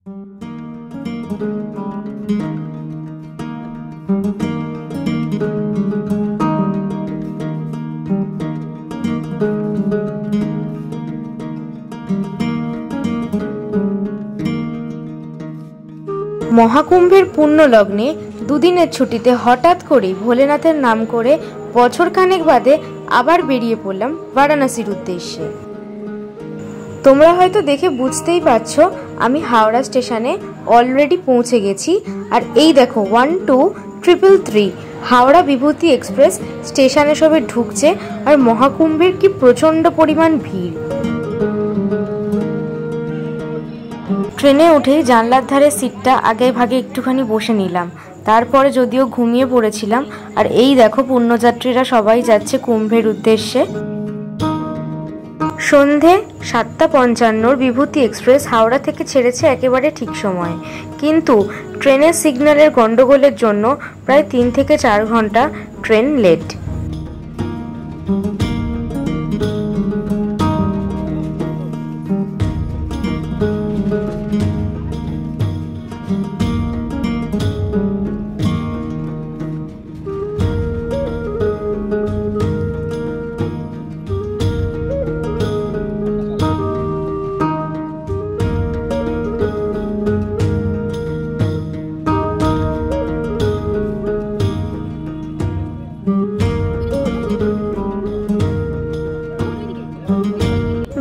মহাকুম্ভের পূর্ণ লগ্নে দুদিনের ছুটিতে হঠাৎ করেই ভোলেনাথের নাম করে বছর খানেক বাদে আবার বেরিয়ে পড়লাম বারাণসীর উদ্দেশ্যে। তোমরা হয়তো দেখে বুঝতেই পারছো আমি হাওড়া স্টেশনে অলরেডি পৌঁছে গেছি। আর এই দেখো 12333 হাওড়া বিভূতি এক্সপ্রেস স্টেশনে সবে ঢুকছে। আর মহাকুম্ভের কি প্রচন্ড পরিমাণ ভিড়। ট্রেনে উঠেই জানলার ধারে সিটটা আগে ভাগে একটুখানি বসে নিলাম। তারপরে যদিও ঘুমিয়ে পড়েছিলাম। আর এই দেখো পুণ্যযাত্রীরা সবাই যাচ্ছে কুম্ভের উদ্দেশ্যে। সন্ধে 7:55 বিভূতি এক্সপ্রেস হাওড়া থেকে ছেড়েছে একেবারে ঠিক সময়ে, কিন্তু ট্রেনের সিগন্যালের গন্ডগোলের জন্য প্রায় 3 থেকে 4 ঘন্টা ট্রেন লেট।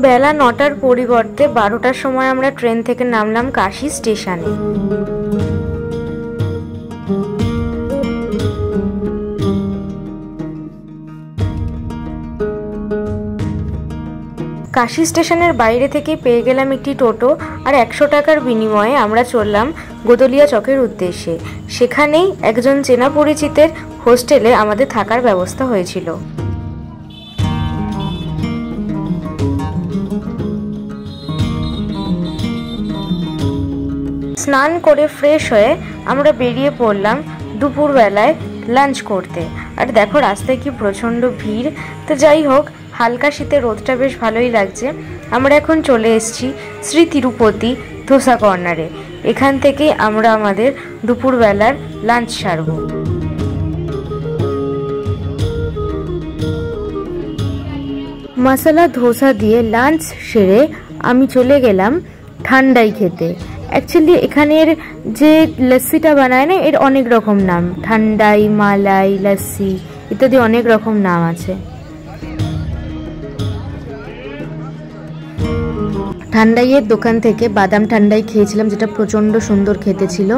বেলা 9টার পরিবর্তে 12টার সময় আমরা ট্রেন থেকে নামলাম কাশী স্টেশনে। কাশী স্টেশনের বাইরে থেকে পেয়ে গেলাম একটি টোটো। আর 100 টাকার বিনিময়ে আমরা চললাম গোদলিয়া চকের উদ্দেশ্যে। সেখানেই একজন চেনা পরিচিতের হোস্টেলে আমাদের থাকার ব্যবস্থা হয়েছিল। স্নান করে ফ্রেশ হয়ে আমরা বেরিয়ে পড়লাম দুপুরবেলায় লাঞ্চ করতে। আর দেখো রাস্তায় কি প্রচণ্ড ভিড়। তো যাই হোক, হালকা শীতে রোদটা বেশ ভালোই লাগছে। আমরা এখন চলে এসেছি শ্রী তিরুপতি ধোসা কর্নারে। এখান থেকেই আমরা আমাদের দুপুরবেলার লাঞ্চ সারব। মশলা ধোসা দিয়ে লাঞ্চ সেরে আমি চলে গেলাম ঠান্ডাই খেতে। অ্যাকচুয়ালি এখানের যে লস্যিটা বানায় না, এর অনেক রকম নাম, ঠান্ডাই, মালাই, লস্যি ইত্যাদি অনেক রকম নাম আছে। ঠান্ডাইয়ের দোকান থেকে বাদাম ঠান্ডাই খেয়েছিলাম, যেটা প্রচণ্ড সুন্দর খেতে ছিল।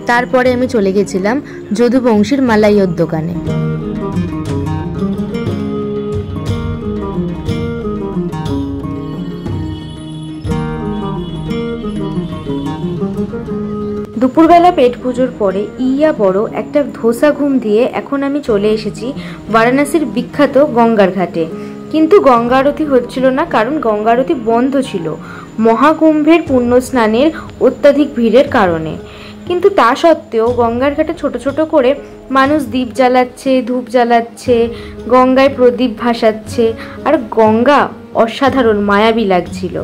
তারপরে আমি চলে গেছিলাম যদুবংশীর মালাইয়ের দোকানে। দুপুরবেলা পেট পুজোর পরে ইয়া বড় একটা ধোসা ঘুম দিয়ে এখন আমি চলে এসেছি বারাণসীর বিখ্যাত গঙ্গার ঘাটে। কিন্তু গঙ্গা আরতি হচ্ছিল না, কারণ গঙ্গা আরতি বন্ধ ছিল মহাকুম্ভের পুণ্য স্নানের অত্যাধিক ভিড়ের কারণে। কিন্তু তা সত্ত্বেও গঙ্গার ঘাটে ছোট ছোট করে মানুষ দীপ জ্বালাচ্ছে, ধূপ জ্বালাচ্ছে, গঙ্গায় প্রদীপ ভাসাচ্ছে। আর গঙ্গা অসাধারণ মায়াবী লাগছিল।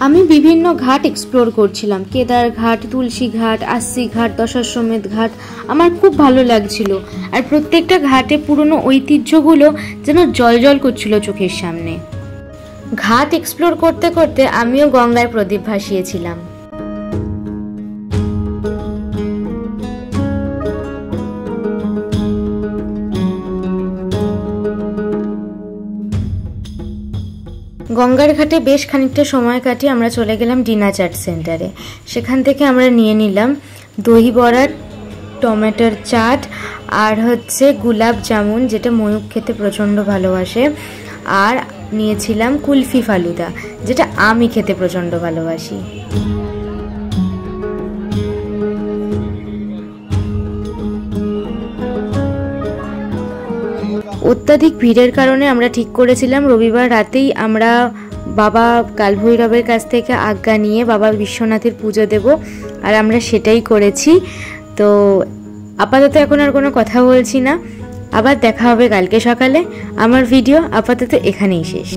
আমি বিভিন্ন ঘাট এক্সপ্লোর করছিলাম, কেদার ঘাট, তুলসী ঘাট, আশি ঘাট, দশাশ্বমেধ ঘাট। আমার খুব ভালো লাগছিল। আর প্রত্যেকটা ঘাটে পুরনো ঐতিহ্যগুলো যেন জল করছিল চোখের সামনে। ঘাট এক্সপ্লোর করতে করতে আমিও গঙ্গায় প্রদীপ ভাসিয়েছিলাম। গঙ্গার ঘাটে বেশ খানিকটা সময় কাটিয়ে আমরা চলে গেলাম ডিনার চাট সেন্টারে। সেখান থেকে আমরা নিয়ে নিলাম দই বড়া, টমেটোর চাট আর গোলাপ জামুন, যেটা ময়ূক খেতে প্রচণ্ড ভালোবাসে। আর নিয়েছিলাম কুলফি ফালুদা, যেটা আমি খেতে প্রচণ্ড ভালোবাসি। অত্যাধিক ভিড়ের কারণে আমরা ঠিক করেছিলাম রবিবার রাতেই আমরা বাবা কালভৈরবের কাছ থেকে আজ্ঞা নিয়ে বাবা বিশ্বনাথের পুজো দেব। আর আমরা সেটাই করেছি। তো আপাতত এখন আর কোনো কথা বলছি না, আবার দেখা হবে কালকে সকালে। আমার ভিডিও আপাতত এখানেই শেষ।